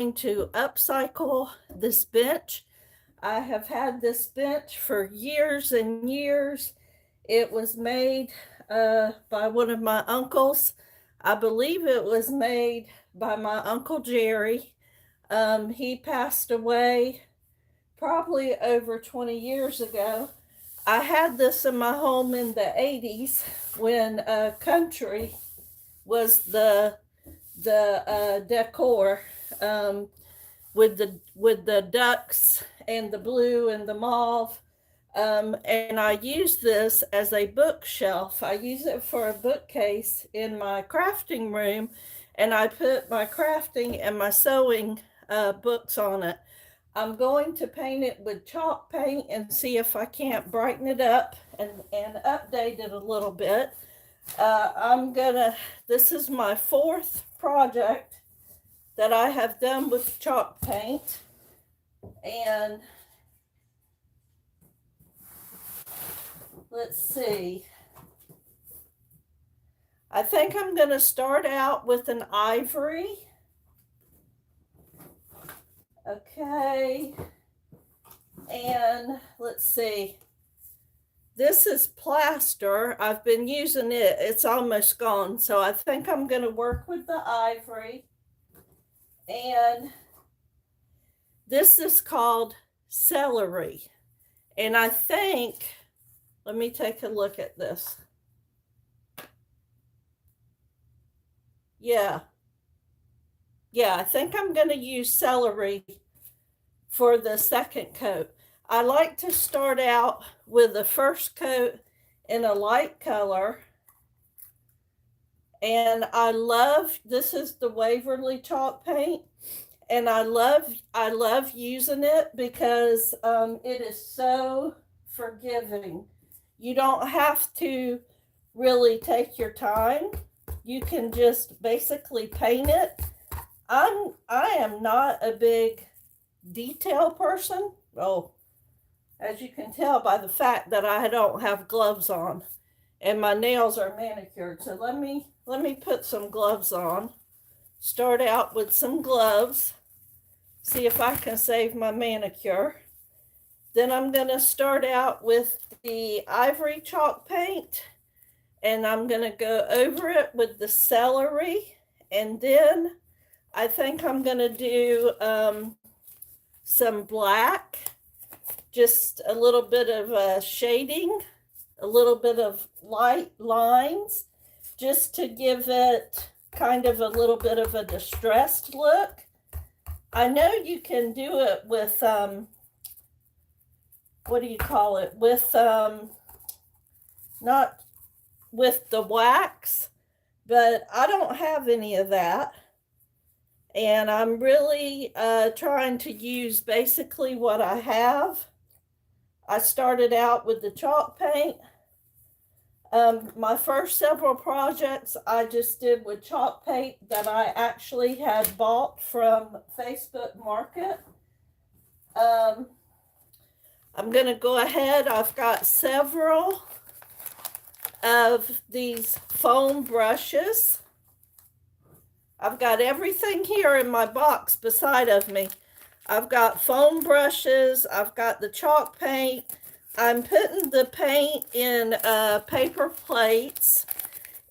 to upcycle this bench. I have had this bench for years and years. It was made by one of my uncles. I believe it was made by my Uncle Jerry. He passed away probably over 20 years ago. I had this in my home in the 80s when country was the decor, um, with the ducks and the blue and the mauve. And I use this as a bookshelf. I use it for a bookcase in my crafting room, and I put my crafting and my sewing books on it. I'm going to paint it with chalk paint and see if I can't brighten it up and update it a little bit. This is my fourth project that I have done with chalk paint. And let's see. I think I'm going to start out with an ivory. Okay. And let's see. This is plaster. I've been using it. It's almost gone. So I think I'm going to work with the ivory. And this is called celery. And I think, let me take a look at this. Yeah, I think I'm going to use celery for the second coat. I like to start out with the first coat in a light color. And this is the Waverly chalk paint. And I love using it because it is so forgiving. You don't have to really take your time. You can just basically paint it. I am not a big detail person. Oh, as you can tell by the fact that I don't have gloves on and my nails are manicured. So let me put some gloves on. Start out with some gloves. See if I can save my manicure. Then I'm going to start out with the ivory chalk paint, and I'm going to go over it with the celery, and then I think I'm going to do some black, just a little bit of shading, a little bit of light lines, just to give it kind of a little bit of a distressed look. I know you can do it with, what do you call it? With, not with the wax, but I don't have any of that. And I'm really trying to use basically what I have. I started out with the chalk paint. My first several projects I just did with chalk paint that I actually had bought from Facebook Market. I'm going to go ahead. I've got several of these foam brushes. I've got everything here in my box beside of me. I've got foam brushes. I've got the chalk paint. I'm putting the paint in paper plates.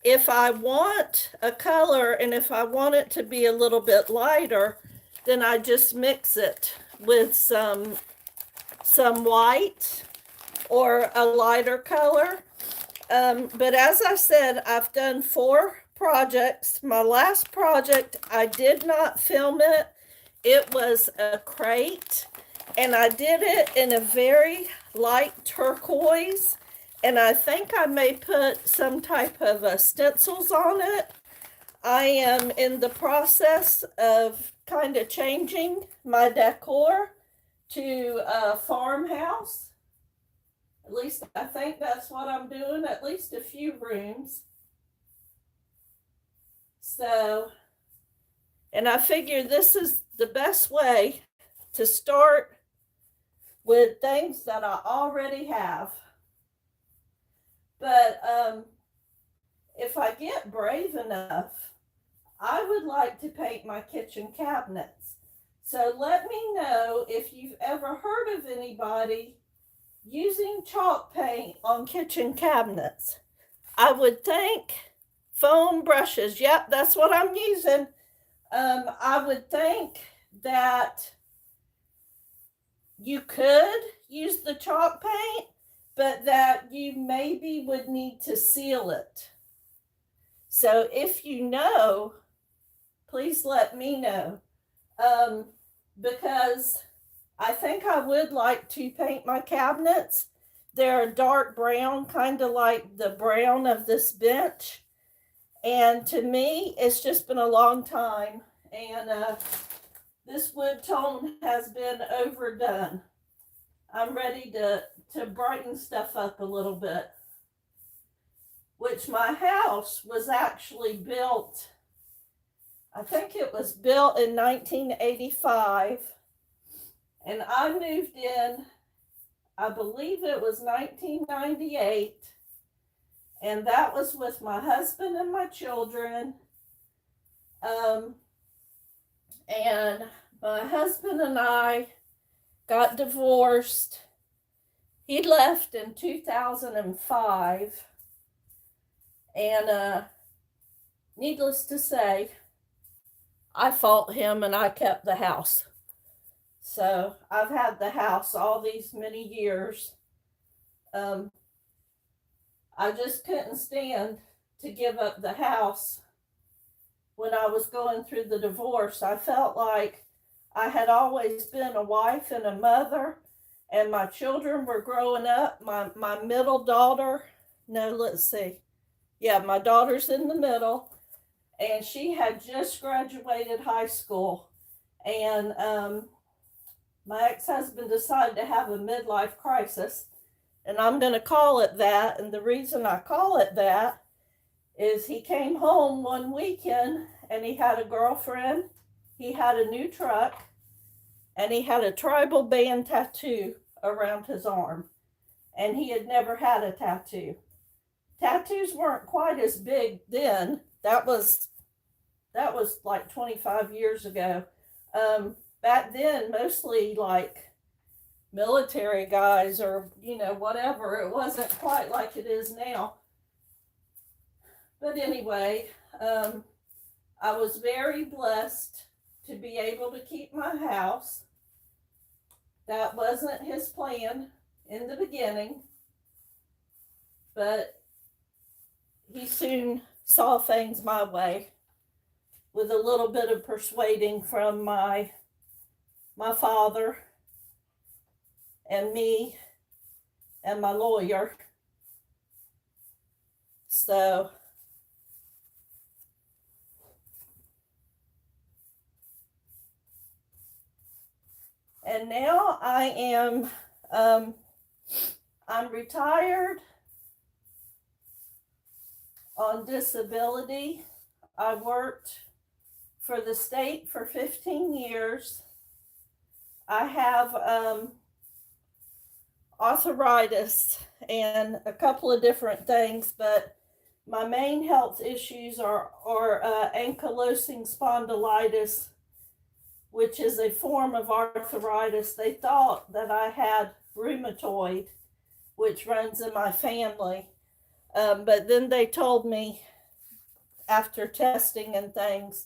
If I want a color and if I want it to be a little bit lighter, then I just mix it with some white or a lighter color. But as I said, I've done 4 projects. My last project, I did not film it. It was a crate, and I did it in a very light turquoise, and I think I may put some type of stencils on it. I am in the process of kind of changing my decor to a farmhouse. At least I think that's what I'm doing, at least a few rooms. So, and I figure this is the best way to start with things that I already have. But if I get brave enough, I would like to paint my kitchen cabinets. So let me know if you've ever heard of anybody using chalk paint on kitchen cabinets. I would think foam brushes. Yep, that's what I'm using. I would think that you could use the chalk paint, but that you maybe would need to seal it. So if you know, please let me know. Because I think I would like to paint my cabinets. They're a dark brown, kind of like the brown of this bench. And to me, it's just been a long time. And this wood tone has been overdone. I'm ready to brighten stuff up a little bit. Which my house was actually built, I think it was built in 1985. And I moved in, I believe it was 1998. And that was with my husband and my children. And my husband and I got divorced. He left in 2005. And needless to say, I fought him and I kept the house. So I've had the house all these many years. I just couldn't stand to give up the house. When I was going through the divorce, I felt like I had always been a wife and a mother, and my children were growing up. My middle daughter, no, let's see. Yeah, my daughter's in the middle, and she had just graduated high school. And my ex-husband decided to have a midlife crisis, and I'm going to call it that. And the reason I call it that is he came home one weekend and he had a girlfriend, he had a new truck, and he had a tribal band tattoo around his arm. And he had never had a tattoo. Tattoos weren't quite as big then. That was like 25 years ago. Back then, mostly like military guys or, whatever. It wasn't quite like it is now. But anyway, I was very blessed to be able to keep my house. That wasn't his plan in the beginning, but he soon saw things my way with a little bit of persuading from my father and me and my lawyer. So and now I am I'm retired on disability. I worked for the state for 15 years. I have arthritis and a couple of different things, but my main health issues are ankylosing spondylitis, which is a form of arthritis. They thought that I had rheumatoid, which runs in my family. But then they told me after testing and things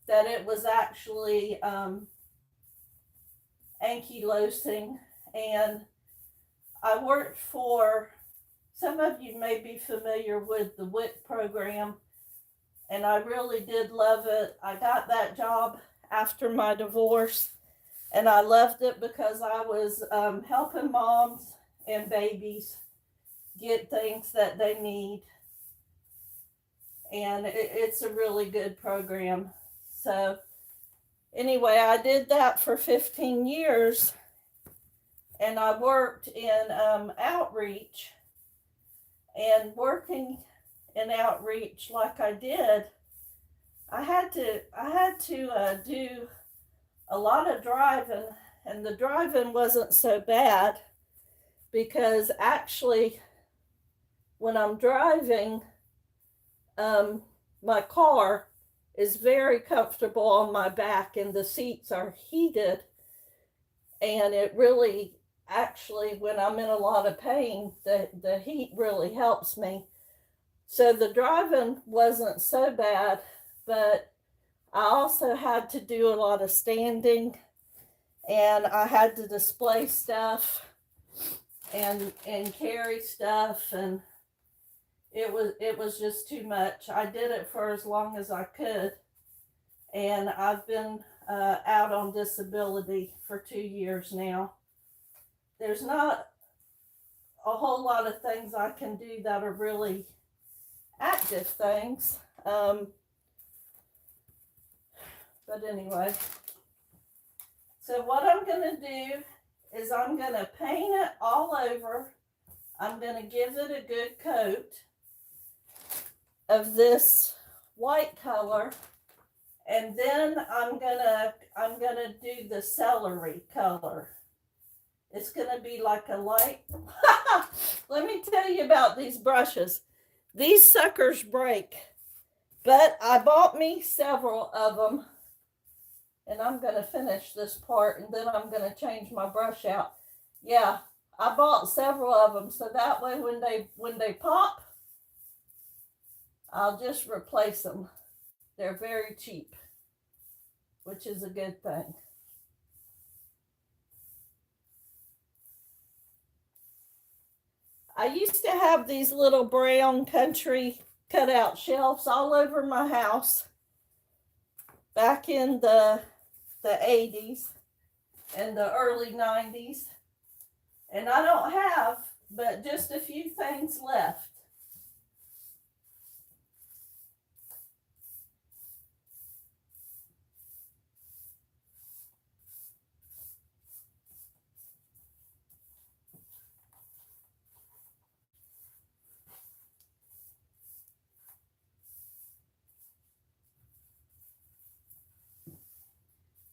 that it was actually ankylosing. And I worked for, some of you may be familiar with the WIC program, and I really did love it. I got that job after my divorce, and I loved it because I was helping moms and babies get things that they need. And it's a really good program. So anyway, I did that for 15 years, and I worked in outreach. And working in outreach like I did, I had to do a lot of driving, and the driving wasn't so bad because actually when I'm driving, my car is very comfortable on my back, and the seats are heated, and it really, actually, when I'm in a lot of pain, the heat really helps me. So the driving wasn't so bad, but I also had to do a lot of standing, and I had to display stuff and carry stuff, and it was just too much. I did it for as long as I could, and I've been out on disability for 2 years now. There's not a whole lot of things I can do that are really active things. But anyway, so what I'm going to do is I'm going to paint it all over. I'm going to give it a good coat of this white color, and then I'm gonna do the celery color. It's gonna be like a light. Let me tell you about these brushes. These suckers break, but I bought me several of them, and I'm gonna finish this part, and then I'm gonna change my brush out. Yeah, I bought several of them, so that way when they pop, I'll just replace them. They're very cheap, which is a good thing. I used to have these little brown country cutout shelves all over my house back in the 80s and the early 90s. And I don't have but just a few things left.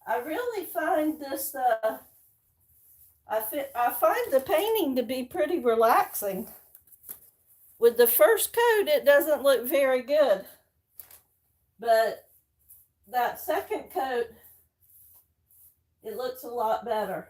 I really find this, I find the painting to be pretty relaxing. With the first coat, it doesn't look very good, but that second coat, it looks a lot better.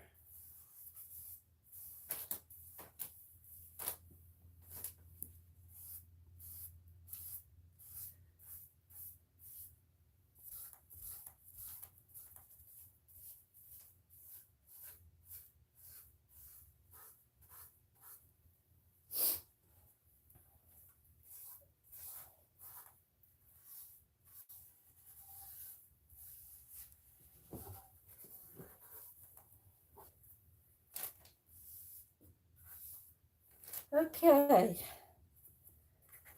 Okay,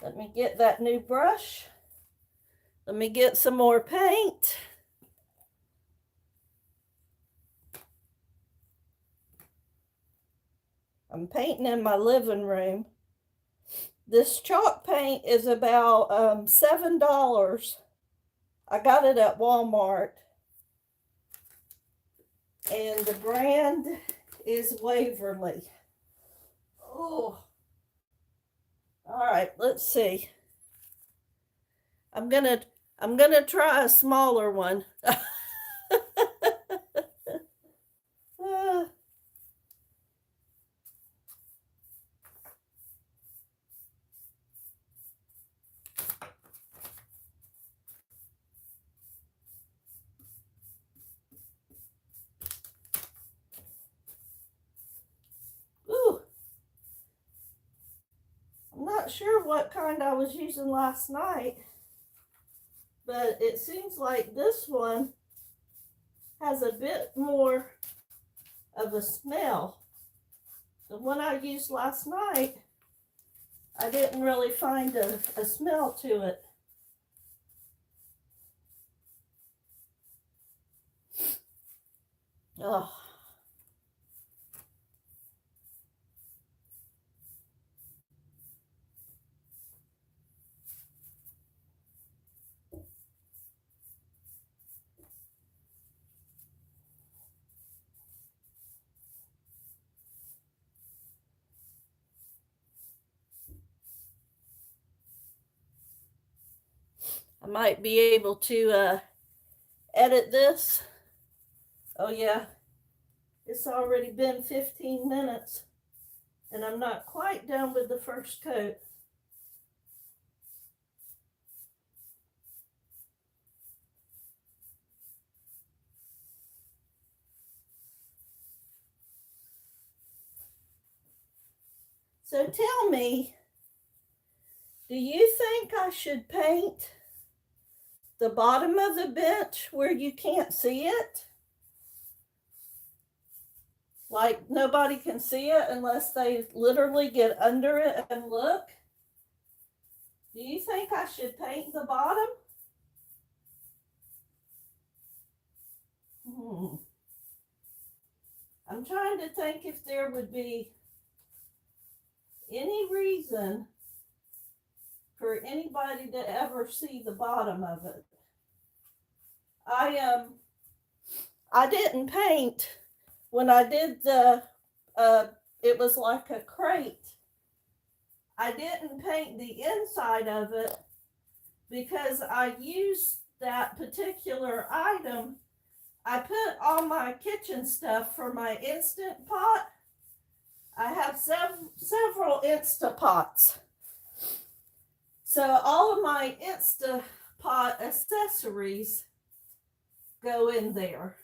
let me get that new brush. Let me get some more paint. I'm painting in my living room. This chalk paint is about $7. I got it at Walmart. And the brand is Waverly. Oh. All right, let's see. I'm gonna try a smaller one. Ooh. I'm not sure what kind I was using last night, but it seems like this one has a bit more of a smell. The one I used last night, I didn't really find a smell to it. Oh. I might be able to edit this. Oh yeah, it's already been 15 minutes and I'm not quite done with the first coat. So tell me, do you think I should paint the bottom of the bench where you can't see it? Like nobody can see it unless they literally get under it and look? Do you think I should paint the bottom? I'm trying to think if there would be any reason for anybody to ever see the bottom of it. I didn't paint when I did the it was like a crate. I didn't paint the inside of it because I used that particular item. I put all my kitchen stuff for my Instant Pot. I have several Instapots. So all of my Instapot accessories go in there.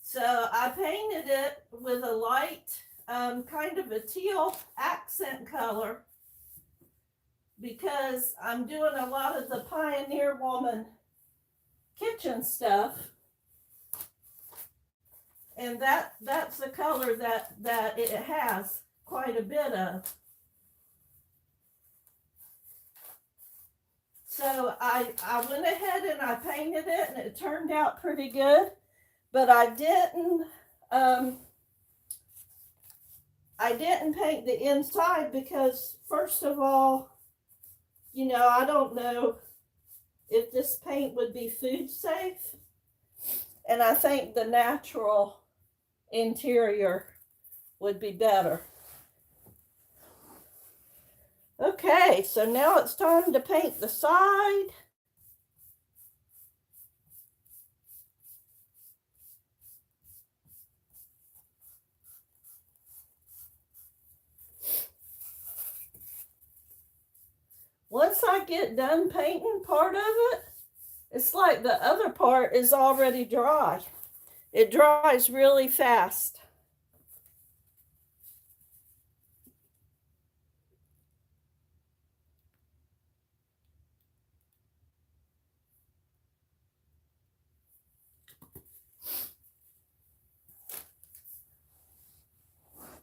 So I painted it with a light, kind of a teal accent color because I'm doing a lot of the Pioneer Woman kitchen stuff. And that's the color that it has quite a bit of. So I went ahead and I painted it and it turned out pretty good. But I didn't paint the inside because, first of all, you know, I don't know if this paint would be food safe. And I think the natural interior would be better. Okay, so now it's time to paint the side. Once I get done painting part of it, it's like the other part is already dry. It dries really fast.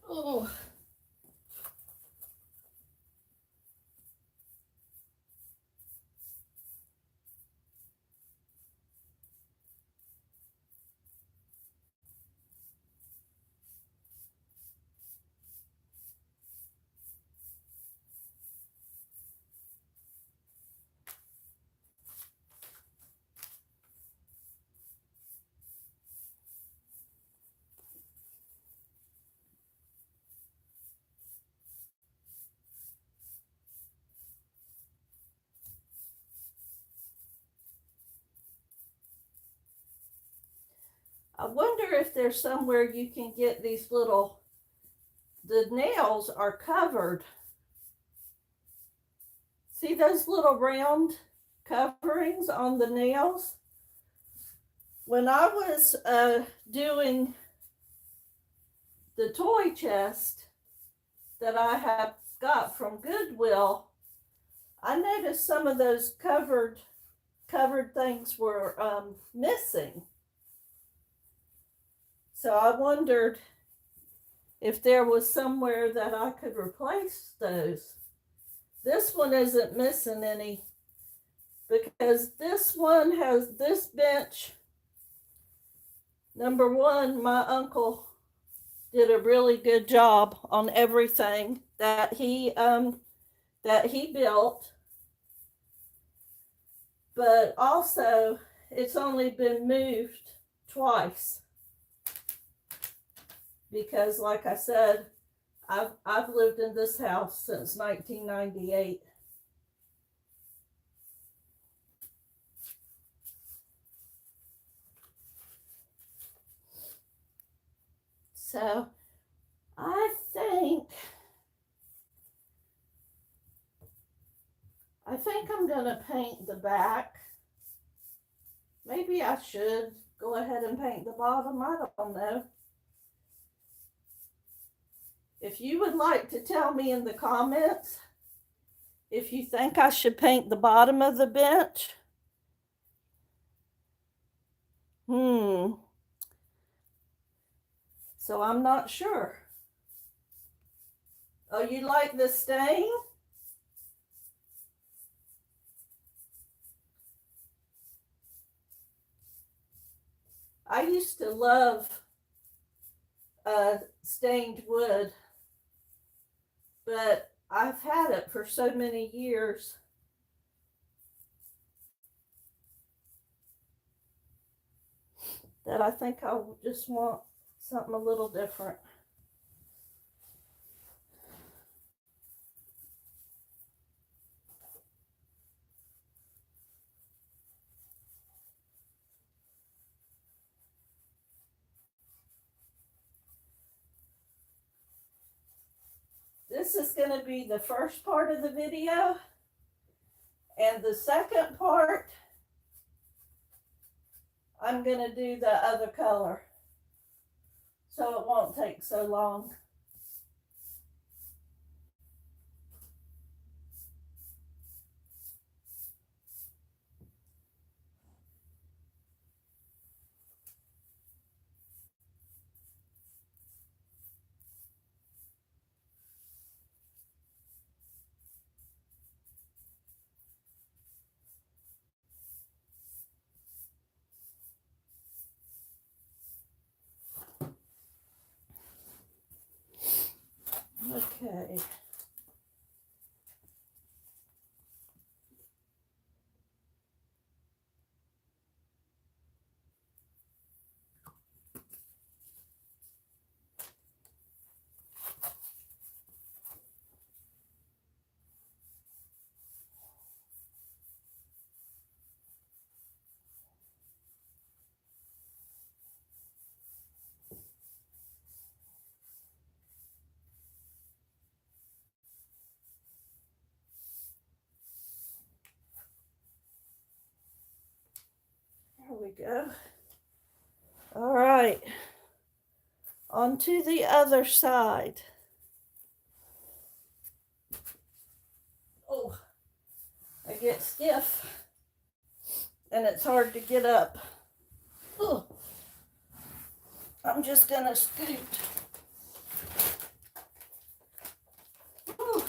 Oh. I wonder if there's somewhere you can get these little, the nails are covered. See those little round coverings on the nails? When I was doing the toy chest that I have got from Goodwill, I noticed some of those covered things were missing. So I wondered if there was somewhere that I could replace those. This one isn't missing any because this one has this bench. Number one, my uncle did a really good job on everything that he built. But also, it's only been moved twice. Because like I said, I've lived in this house since 1998. So I think I'm gonna paint the back. Maybe I should go ahead and paint the bottom. I don't know. If you would like to tell me in the comments if you think I should paint the bottom of the bench. So I'm not sure. Oh, you like the stain? I used to love stained wood, but I've had it for so many years. That I think I just want something a little different. This is going to be the first part of the video, and the second part I'm going to do the other color so it won't take so long. Okay. There we go. All right. On to the other side. Oh, I get stiff and it's hard to get up. Oh, I'm just gonna scoot. Ooh.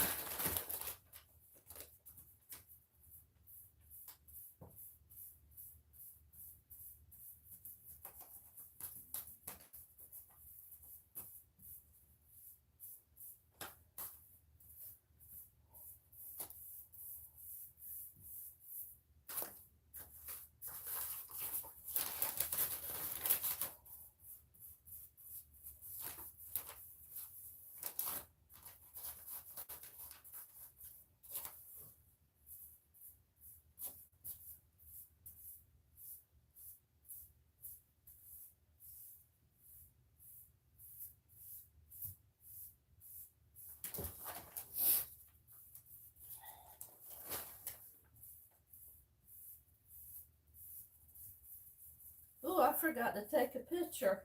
Oh, I forgot to take a picture.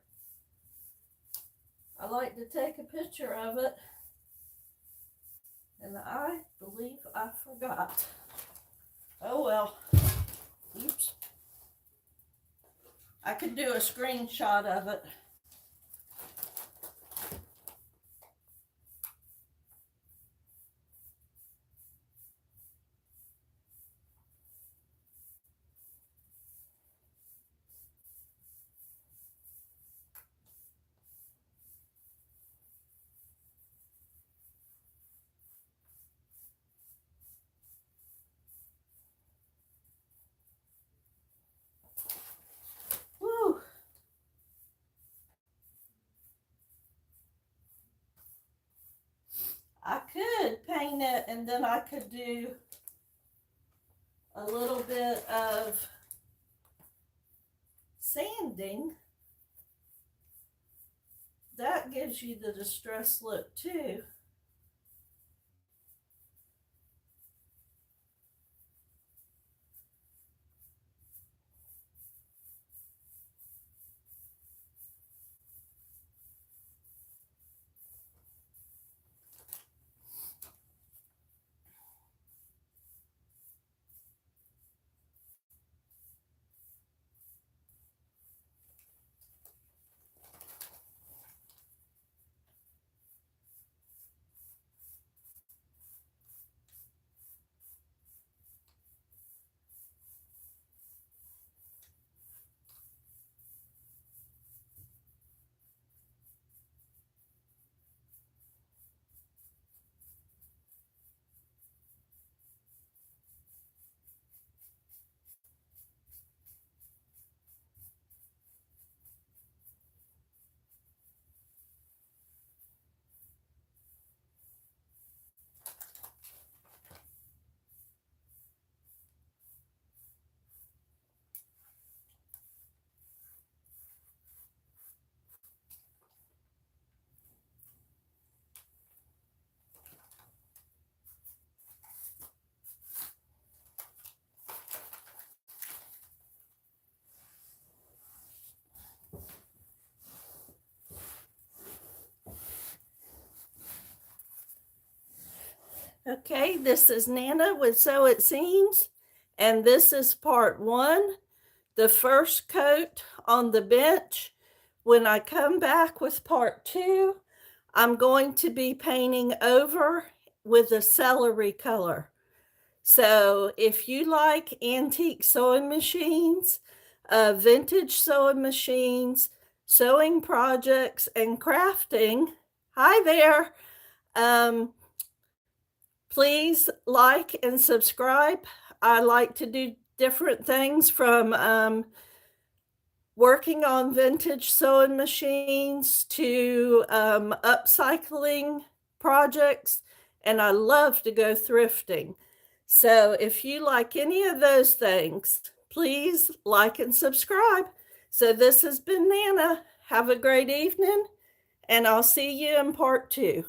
I like to take a picture of it, and I believe I forgot. Oh well. Oops. I could do a screenshot of it. Woo. I could paint it and then I could do a little bit of sanding. That that gives you the distressed look too. Okay, this is Nana with So It Seems, and this is part one, the first coat on the bench. When I come back with part two, I'm going to be painting over with a celery color. So if you like antique sewing machines, vintage sewing machines, sewing projects, and crafting, hi there. Um, Please like and subscribe. I like to do different things from working on vintage sewing machines to upcycling projects, and I love to go thrifting. So if you like any of those things, please like and subscribe. So this has been Nana. Have a great evening, and I'll see you in part two.